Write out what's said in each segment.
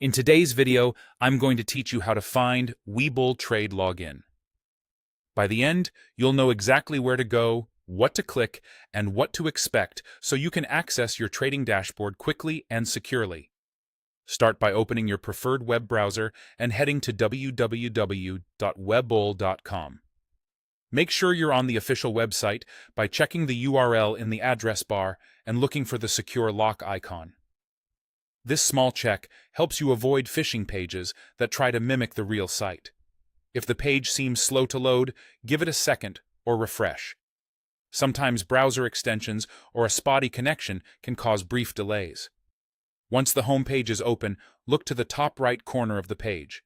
In today's video, I'm going to teach you how to find Webull Trade Login. By the end, you'll know exactly where to go, what to click, and what to expect so you can access your trading dashboard quickly and securely. Start by opening your preferred web browser and heading to www.webull.com. Make sure you're on the official website by checking the URL in the address bar and looking for the secure lock icon. This small check helps you avoid phishing pages that try to mimic the real site. If the page seems slow to load, give it a second or refresh. Sometimes browser extensions or a spotty connection can cause brief delays. Once the home page is open, look to the top right corner of the page.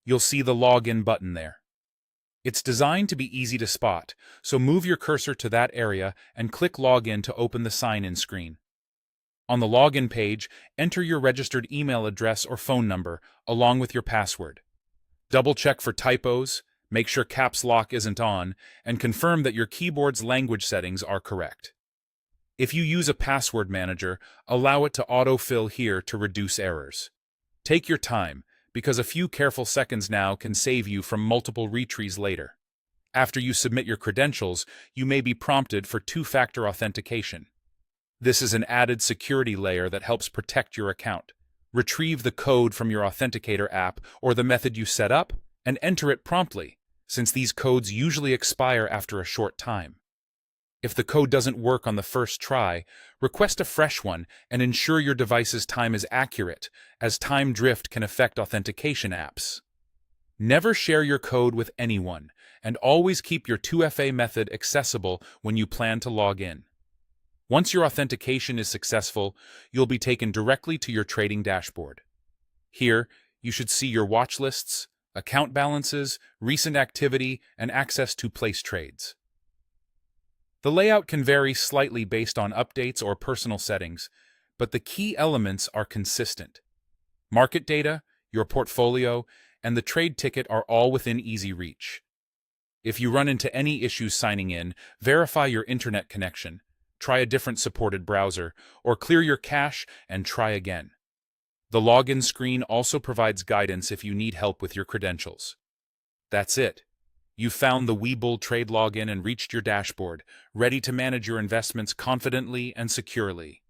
You'll see the Login button there. It's designed to be easy to spot, so move your cursor to that area and click Login to open the sign-in screen. On the login page, enter your registered email address or phone number, along with your password. Double-check for typos, make sure caps lock isn't on, and confirm that your keyboard's language settings are correct. If you use a password manager, allow it to autofill here to reduce errors. Take your time, because a few careful seconds now can save you from multiple retries later. After you submit your credentials, you may be prompted for two-factor authentication. This is an added security layer that helps protect your account. Retrieve the code from your authenticator app or the method you set up and enter it promptly, since these codes usually expire after a short time. If the code doesn't work on the first try, request a fresh one and ensure your device's time is accurate, as time drift can affect authentication apps. Never share your code with anyone, and always keep your 2FA method accessible when you plan to log in. Once your authentication is successful, you'll be taken directly to your trading dashboard. Here, you should see your watch lists, account balances, recent activity, and access to place trades. The layout can vary slightly based on updates or personal settings, but the key elements are consistent. Market data, your portfolio, and the trade ticket are all within easy reach. If you run into any issues signing in, verify your internet connection. Try a different supported browser, or clear your cache and try again. The login screen also provides guidance if you need help with your credentials. That's it. You've found the Webull Trade Login and reached your dashboard, ready to manage your investments confidently and securely.